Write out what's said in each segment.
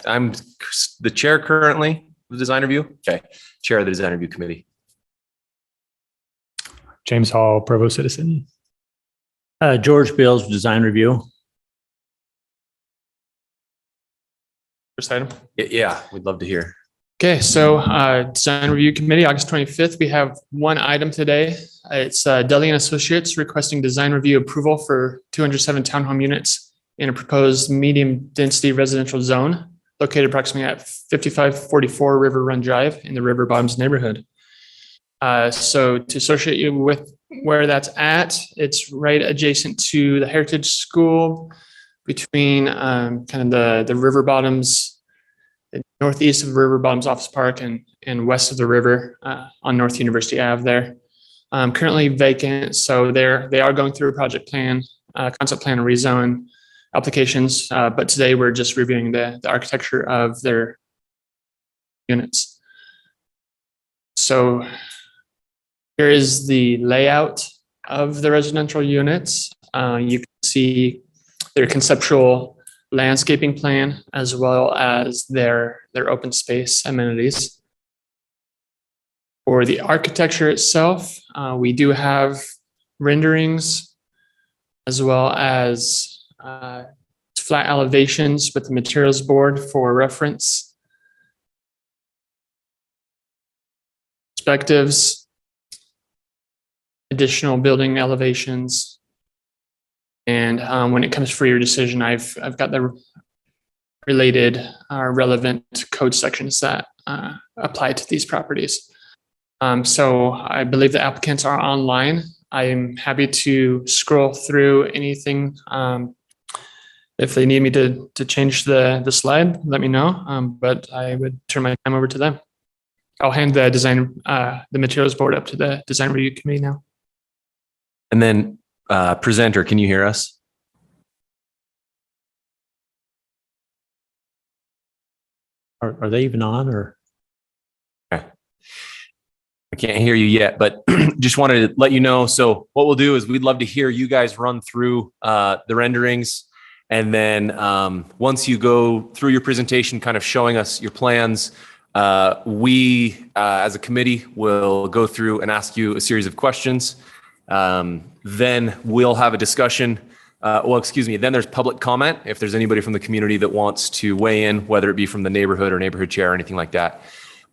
I'm the chair currently of the design review. Okay. Chair of the design review committee. James Hall, PROVO citizen. George Bills, design review. First item. Yeah, we'd love to hear. Okay, so design review committee, August 25th, we have one item today. It's Dudley Associates requesting design review approval for 207 townhome units in a proposed medium density residential zone located approximately at 5544 River Run Drive in the River Bottoms neighborhood. So to associate you with where that's at, it's right adjacent to the Heritage School, between kind of the River Bottoms, northeast of River Bottoms Office Park and west of the river on North University Ave there. Currently vacant, so they are going through a project plan, concept plan and rezone applications, but today we're just reviewing the architecture of their units. So here is the layout of the residential units. You can see their conceptual landscaping plan as well as their open space amenities. For the architecture itself, we do have renderings as well as flat elevations with the materials board for reference. Perspectives, additional building elevations. And when it comes for your decision, I've got the related relevant code sections that apply to these properties. So I believe the applicants are online. I'm happy to scroll through anything. If they need me to change the slide, let me know. But I would turn my time over to them. I'll hand the materials board up to the design review committee now. And then presenter, can you hear us? Are they even on or? Okay. I can't hear you yet, but just wanted to let you know. So what we'll do is we'd love to hear you guys run through the renderings. And then once you go through your presentation, kind of showing us your plans, we as a committee will go through and ask you a series of questions. Then we'll have a discussion. Then there's public comment. If there's anybody from the community that wants to weigh in, whether it be from the neighborhood or neighborhood chair or anything like that.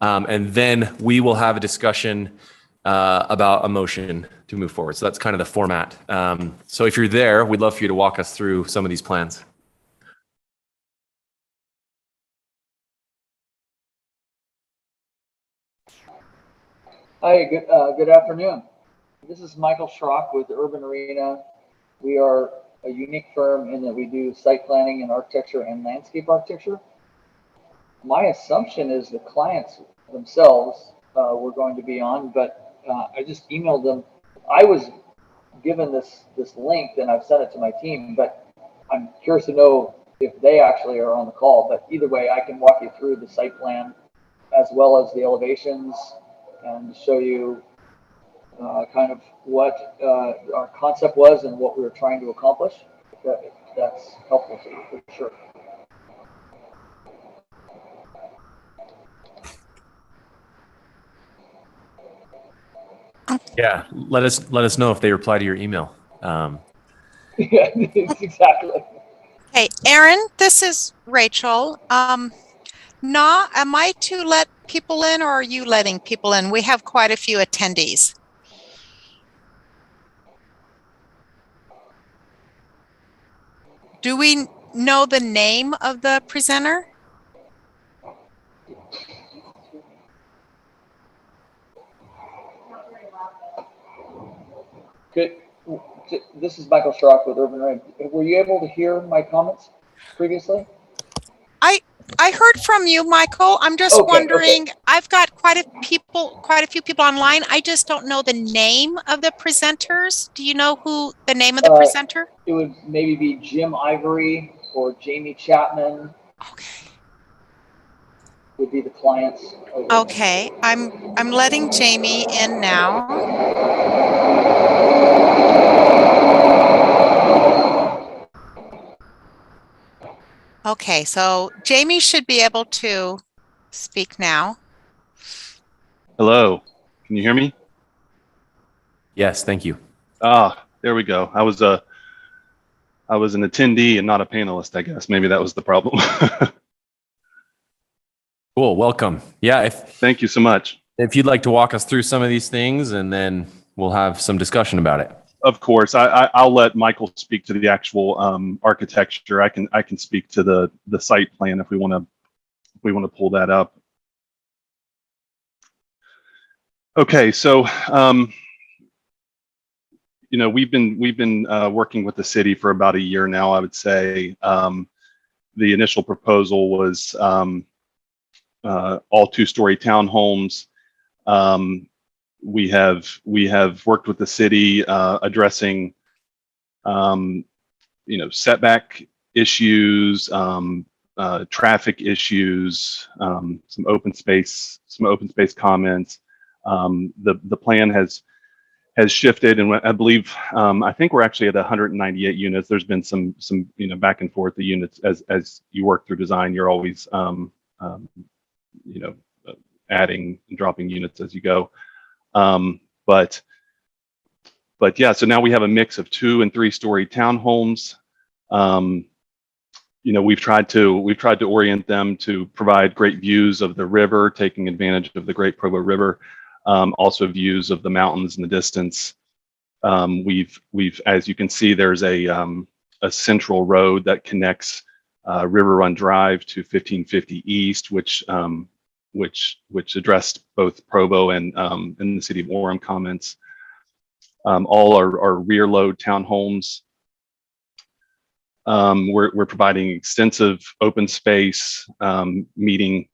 And then we will have a discussion about a motion to move forward. So that's kind of the format. So if you're there, we'd love for you to walk us through some of these plans. Hi, good afternoon. This is Michael Schrock with Urban Arena. We are a unique firm in that we do site planning and architecture and landscape architecture. My assumption is the clients themselves were going to be on, but I just emailed them. I was given this link and I've sent it to my team, but I'm curious to know if they actually are on the call. But either way, I can walk you through the site plan as well as the elevations and show you kind of what our concept was and what we were trying to accomplish. If that's helpful to you, for sure. Yeah, let us know if they reply to your email. Yeah, exactly. Hey, Aaron, this is Rachel. Am I to let people in or are you letting people in? We have quite a few attendees. Do we know the name of the presenter? Good. This is Michael Schrock with Urban Arena. Were you able to hear my comments previously? I heard from you, Michael. I'm just wondering, okay. I've got quite a few people online. I just don't know the name of the presenters. Do you know who the name of the presenter? It would maybe be Jim Ivory or Jamie Chapman. Okay. Would be the clients. Okay. I'm letting Jamie in now. Okay, so Jamie should be able to speak now. Hello, can you hear me? Yes, thank you. Ah, there we go. I was an attendee and not a panelist, I guess. Maybe that was the problem. Cool. Welcome. Yeah. Thank you so much. If you'd like to walk us through some of these things, and then we'll have some discussion about it. Of course, I'll let Michael speak to the actual architecture. I can speak to the site plan if we want to pull that up. Okay, so you know, we've been working with the city for about a year now, I would say. The initial proposal was all two-story townhomes. We have worked with the city addressing you know, setback issues, traffic issues, some open space comments. The plan has shifted, and I believe I think we're actually at 198 units. There's been some you know, back and forth the units as you work through design. You're always you know, adding and dropping units as you go. But yeah, so now we have a mix of 2- and 3-story townhomes. You know, we've tried to orient them to provide great views of the river, taking advantage of the Great Provo River, also views of the mountains in the distance. We've as you can see, there's a central road that connects River Run Drive to 1550 East, which addressed both Provo and the city of Orem comments. All are rear load townhomes. We're providing extensive open space, meeting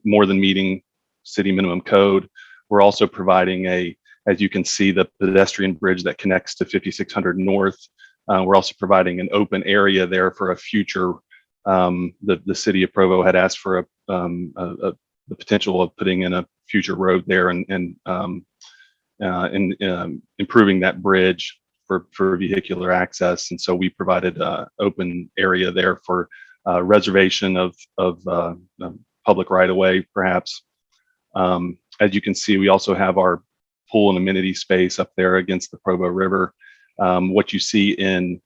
more than meeting city minimum code. We're also providing as you can see, the pedestrian bridge that connects to 5600 North. We're also providing an open area there for a future. The city of Provo had asked for the potential of putting in a future road there and improving that bridge for vehicular access. And so we provided open area there for reservation of public right of way, perhaps. As you can see, we also have our pool and amenity space up there against the Provo River. What you see in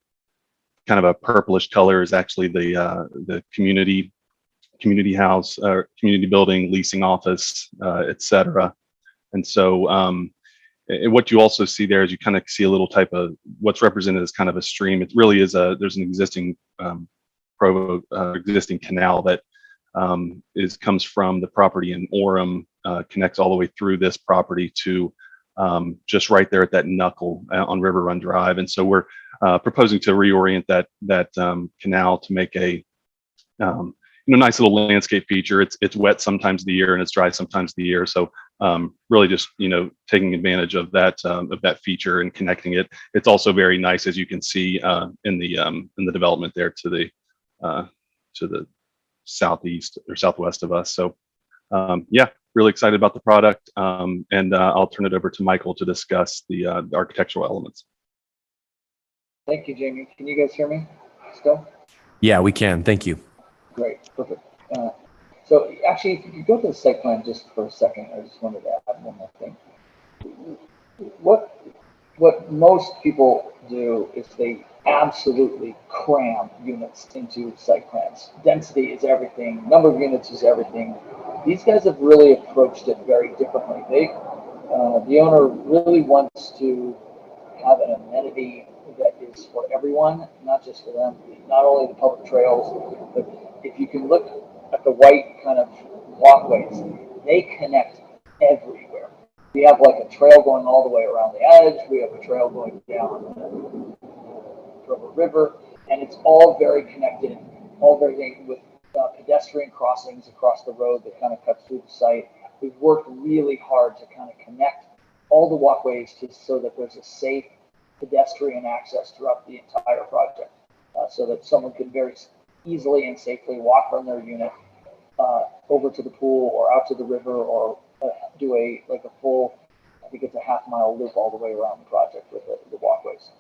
kind of a purplish color is actually the community house, community building, leasing office, et cetera. And so what you also see there is you kind of see a little type of what's represented as kind of a stream. It really is there's an existing Provo existing canal that comes from the property in Orem, connects all the way through this property to just right there at that knuckle on River Run Drive. And so we're proposing to reorient that canal to make a you know, nice little landscape feature. It's wet sometimes of the year and it's dry sometimes of the year. So really just, you know, taking advantage of that feature and connecting it. It's also very nice, as you can see in the development there to the southeast or southwest of us. So yeah, really excited about the product. And I'll turn it over to Michael to discuss the architectural elements. Thank you, Jamie. Can you guys hear me still? Yeah, we can. Thank you. Great, perfect. So actually, if you could go to the site plan just for a second, I just wanted to add one more thing. What most people do is they absolutely cram units into site plans. Density is everything. Number of units is everything. These guys have really approached it very differently. The owner really wants to have an amenity that is for everyone, not just for them. Not only the public trails, but if you can look at the white kind of walkways, they connect everywhere. We have like a trail going all the way around the edge. We have a trail going down the Provo River, and it's all very connected, all very with pedestrian crossings across the road that kind of cuts through the site. We've worked really hard to kind of connect all the walkways so that there's a safe pedestrian access throughout the entire project, so that someone can very easily and safely walk from their unit over to the pool or out to the river, or do a full, I think it's a half-mile loop all the way around the project with the walkways.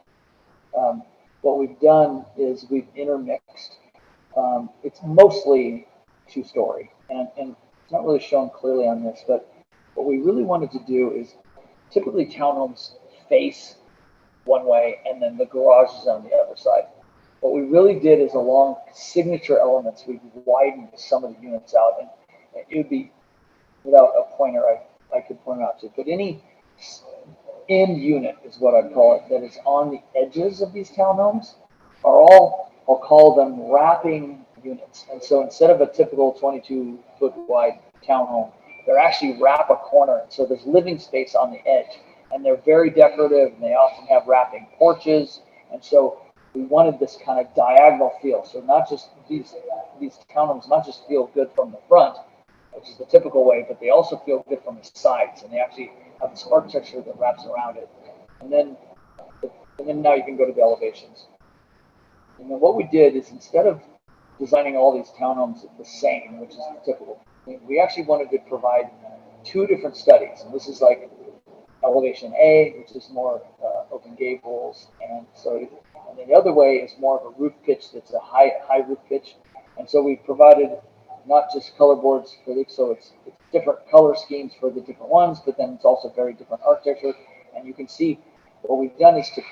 What we've done is we've intermixed It's mostly two-story, and it's not really shown clearly on this, but what we really wanted to do is typically townhomes face one way and then the garage is on the other side. What we really did is along signature elements, we widened some of the units out, and it would be, without a pointer, I could point out to, but any end unit is what I'd call it, that is on the edges of these townhomes are all, I'll call them wrapping units. And so instead of a typical 22-foot wide townhome, they're actually wrap a corner. So there's living space on the edge, and they're very decorative, and they often have wrapping porches. And so we wanted this kind of diagonal feel. So not just these townhomes not just feel good from the front, which is the typical way, but they also feel good from the sides, and they actually have this architecture that wraps around it. And then now you can go to the elevations. And then what we did is, instead of designing all these townhomes the same, which is the typical, we actually wanted to provide two different studies. And this is like elevation A, which is more open gables, and then the other way is more of a roof pitch that's a high roof pitch. And so we provided not just color boards for these, so it's different color schemes for the different ones, but then it's also very different architecture. And you can see what we've done is to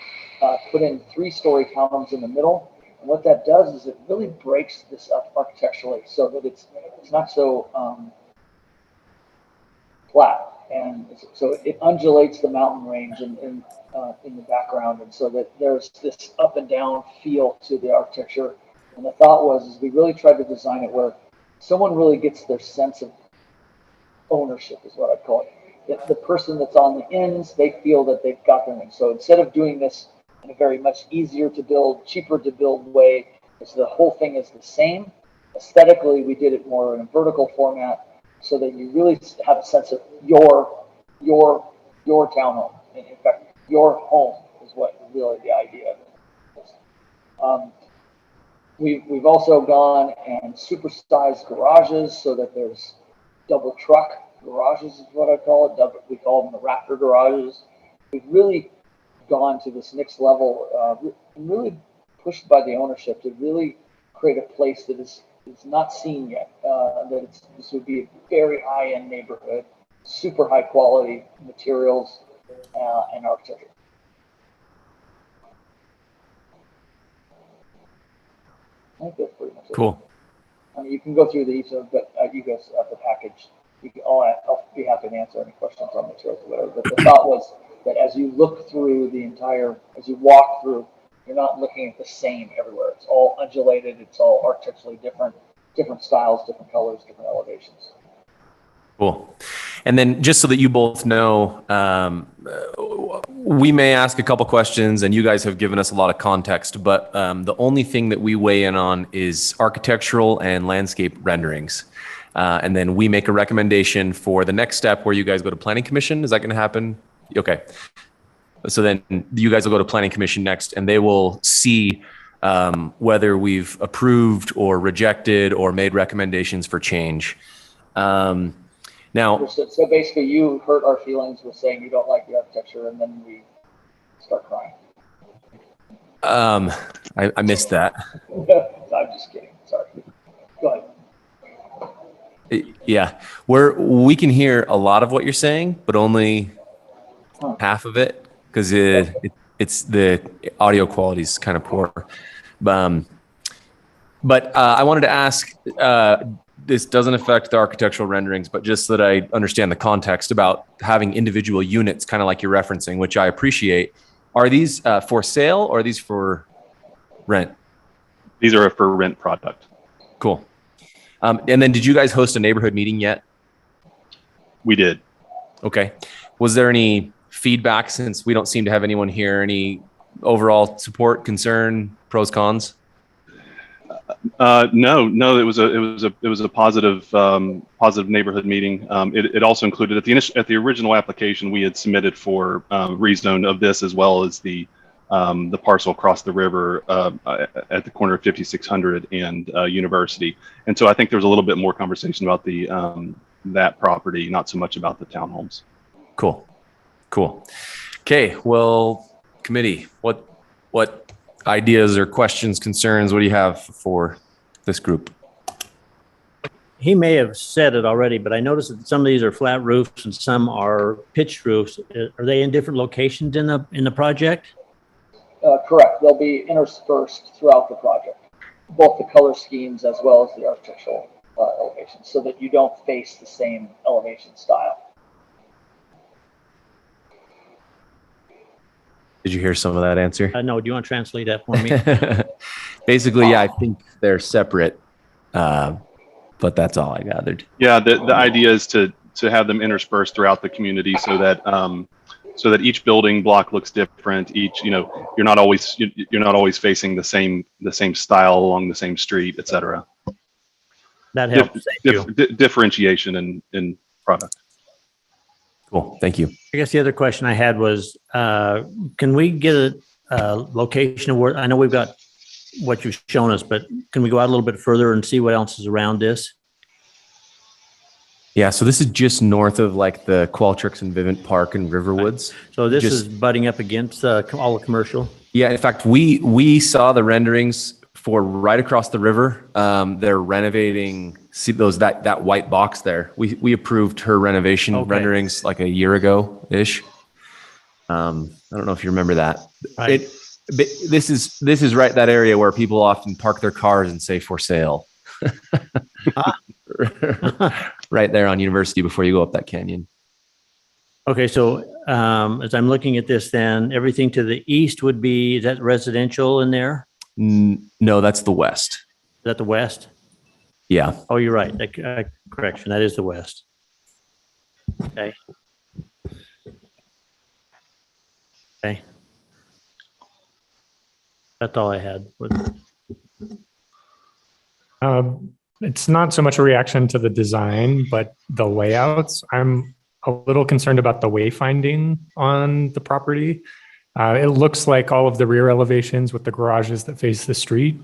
put in 3-story townhomes in the middle. And what that does is it really breaks this up architecturally so that it's not so flat. And so it undulates the mountain range in the background, and so that there's this up and down feel to the architecture. And the thought was we really tried to design it where someone really gets their sense of ownership, is what I'd call it. The person that's on the ends, they feel that they've got their name. So instead of doing this in a very much easier to build, cheaper to build way, so the whole thing is the same. Aesthetically, we did it more in a vertical format so that you really have a sense of your townhome. And in fact, your home is what really the idea of it is. We've also gone and supersized garages so that there's double truck garages is what I call it. We call them the Raptor garages. We've really gone to this next level, really pushed by the ownership to really create a place that is not seen yet. This would be a very high-end neighborhood, super high quality materials and architecture. I think that's pretty much it. Cool. I mean, you can go through these, but you guys have the package. I'll be happy to answer any questions on materials or whatever. But the thought was that as you look through as you walk through, you're not looking at the same everywhere. It's all undulated. It's all architecturally different styles, different colors, different elevations. Cool. And then just so that you both know, we may ask a couple questions, and you guys have given us a lot of context, but the only thing that we weigh in on is architectural and landscape renderings. And then we make a recommendation for the next step where you guys go to Planning Commission. Is that going to happen? Okay. So then you guys will go to Planning Commission next, and they will see whether we've approved or rejected or made recommendations for change. Now, so basically, you hurt our feelings with saying you don't like the architecture, and then we start crying. I missed that. I'm just kidding. Sorry. Go ahead. Yeah, we can hear a lot of what you're saying, but only half of it because it's the audio quality is kind of poor. But I wanted to ask. This doesn't affect the architectural renderings, but just so that I understand the context about having individual units, kind of like you're referencing, which I appreciate. Are these for sale or are these for rent? These are for rent product. Cool. And then did you guys host a neighborhood meeting yet? We did. Okay. Was there any feedback, since we don't seem to have anyone here, any overall support, concern, pros, cons? No, it was a positive neighborhood meeting. It also included at the original application we had submitted for rezone of this, as well as the parcel across the river at the corner of 5600 and University. And so I think there was a little bit more conversation about that property, not so much about the townhomes. Cool. Okay. Well, committee, what ideas or questions, concerns, what do you have for this group. He may have said it already, but I noticed that some of these are flat roofs and some are pitched roofs. Are they in different locations in the project? Correct. They'll be interspersed throughout the project, both the color schemes as well as the architectural elevations, so that you don't face the same elevation style. Did you hear some of that answer? No, do you want to translate that for me? Basically, yeah, I think they're separate, but that's all I gathered. Yeah, the idea is to have them interspersed throughout the community so that each building block looks different. Each, you're not always facing the same style along the same street, et cetera. That helps. Thank you. Differentiation in product. Cool. Thank you. I guess the other question I had was, can we get a location of where, I know we've got what you've shown us, but can we go out a little bit further and see what else is around this? Yeah. So this is just north of like the Qualtrics and Vivint Park and Riverwoods. So this is butting up against all the commercial? Yeah. In fact, we saw the renderings for right across the river. They're renovating, see that white box there. We approved her renovation renderings like a year ago ish. I don't know if you remember that. Right. This is right that area where people often park their cars and say for sale. Right there on University before you go up that canyon. Okay, so as I'm looking at this, then everything to the east would be, is that residential in there? No, that's the west. Is that the west? Yeah. Oh, you're right. Correction, that is the west. Okay. Okay. That's all I had. It's not so much a reaction to the design, but the layouts. I'm a little concerned about the wayfinding on the property. It looks like all of the rear elevations with the garages that face the street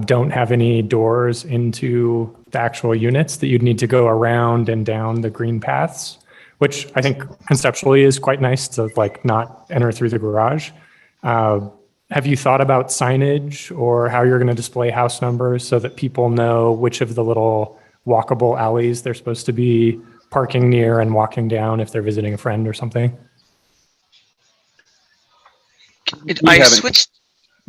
don't have any doors into the actual units, that you'd need to go around and down the green paths, which I think conceptually is quite nice to like not enter through the garage. Have you thought about signage or how you're going to display house numbers so that people know which of the little walkable alleys they're supposed to be parking near and walking down if they're visiting a friend or something? I switched.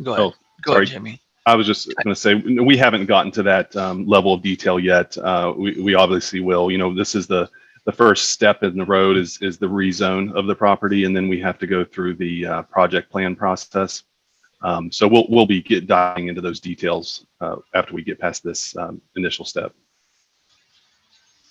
Go ahead. Go sorry. ahead, Jimmy. I was just going to say, we haven't gotten to that level of detail yet. We obviously will. This is the first step in the road is the rezone of the property, and then we have to go through the project plan process. So we'll be diving into those details after we get past this initial step.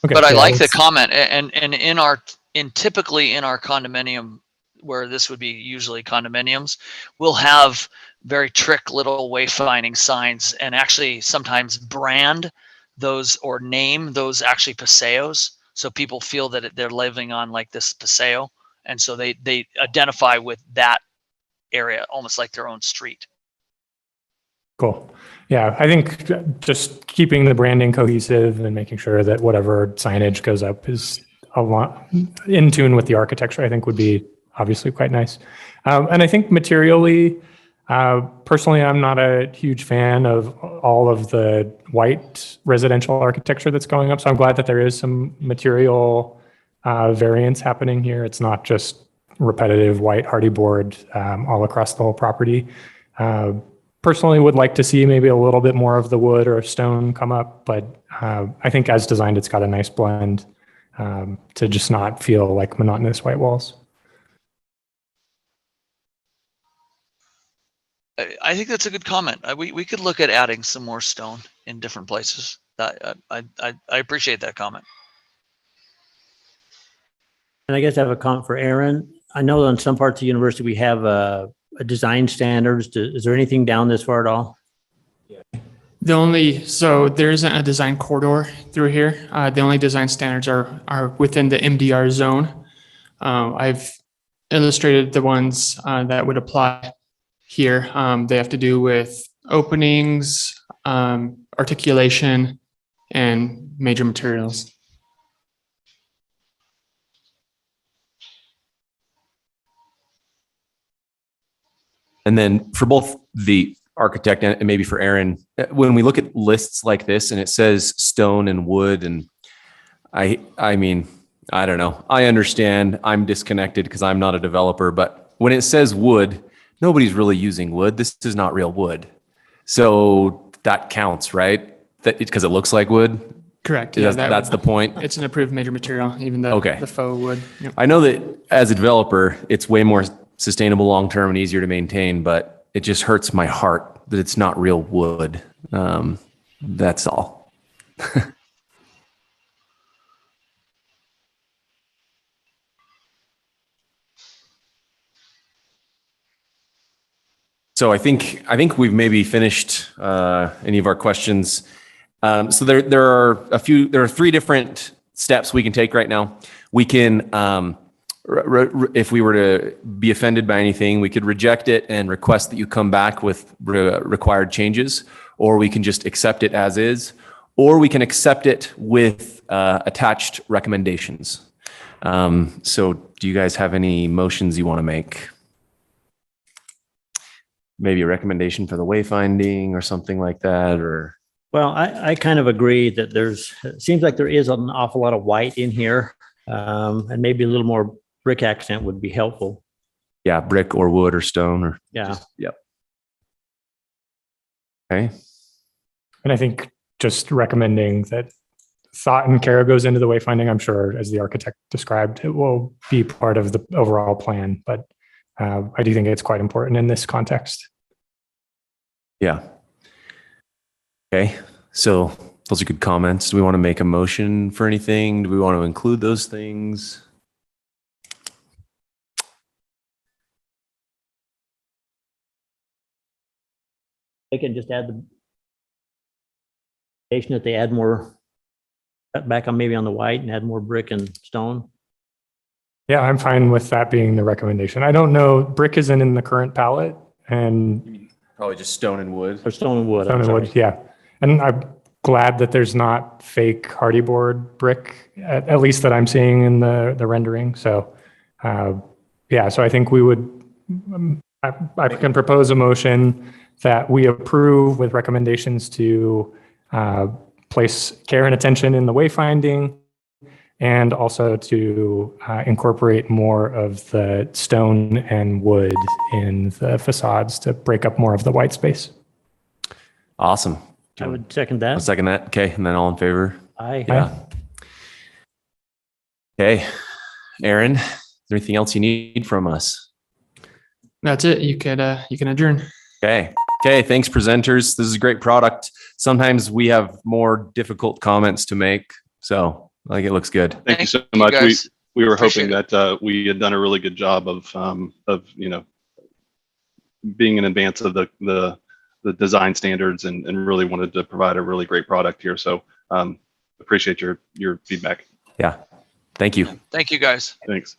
Okay, But I so like the comment, and typically in our condominium, where this would be usually condominiums, we'll have very trick little wayfinding signs, and actually sometimes brand those or name those actually paseos, so people feel that they're living on like this paseo, and so they identify with that area almost like their own street. Cool. Yeah, I think just keeping the branding cohesive and making sure that whatever signage goes up is a lot in tune with the architecture, I think would be obviously quite nice. And I think materially, personally, I'm not a huge fan of all of the white residential architecture that's going up. So I'm glad that there is some material variance happening here. It's not just repetitive white hardy board all across the whole property. Personally would like to see maybe a little bit more of the wood or stone come up, but I think as designed, it's got a nice blend to just not feel like monotonous white walls. I think that's a good comment. We could look at adding some more stone in different places. I appreciate that comment. And I guess I have a comment for Aaron. I know on some parts of the university we have a design standards. Is there anything down this far at all? So there isn't a design corridor through here. The only design standards are within the MDR zone. I've illustrated the ones that would apply here. They have to do with openings, articulation, and major materials. And then for both the architect and maybe for Aaron, when we look at lists like this and it says stone and wood, and I mean, I don't know. I understand I'm disconnected because I'm not a developer, but when it says wood, nobody's really using wood. This is not real wood. So that counts, right? That because it looks like wood. Correct. Yeah, That's the point. It's an approved major material, even the faux wood. Yep. I know that as a developer, it's way more sustainable long term and easier to maintain, but it just hurts my heart that it's not real wood. That's all. So I think we've maybe finished any of our questions. So there are three different steps we can take right now. We can, if we were to be offended by anything, we could reject it and request that you come back with required changes, or we can just accept it as is, or we can accept it with attached recommendations. So do you guys have any motions you want to make? Maybe a recommendation for the wayfinding or something like that, or? Well, I kind of agree that it seems like there is an awful lot of white in here, and maybe a little more brick accent would be helpful. Yeah, brick or wood or stone or. Yeah. Yep. Okay. And I think just recommending that thought and care goes into the wayfinding. I'm sure, as the architect described, it will be part of the overall plan, but I do think it's quite important in this context. Yeah. Okay. So those are good comments. Do we want to make a motion for anything? Do we want to include those things? They can just add the that they add more, cut back on maybe on the white and add more brick and stone. Yeah, I'm fine with that being the recommendation. I don't know, brick isn't in the current palette, and Probably just stone and wood. Or stone and wood. stone and wood, yeah. And I'm glad that there's not fake hardy board brick, at least that I'm seeing in the rendering. So, yeah, so I think we would, I can propose a motion that we approve with recommendations to place care and attention in the wayfinding, and also to incorporate more of the stone and wood in the facades to break up more of the white space. Awesome. I would second I'll that. second that. Okay. And then all in favor? Aye. Yeah. Okay. Aaron, is there anything else you need from us? That's it. You can adjourn. Okay. Okay. Thanks, presenters. This is a great product. Sometimes we have more difficult comments to make. So I think it looks good. Thank you so you, much. guys. We were Appreciate hoping that we had done a really good job of being in advance of the design standards and really wanted to provide a really great product here. So appreciate your feedback. Yeah. Thank you. Thank you, guys. Thanks.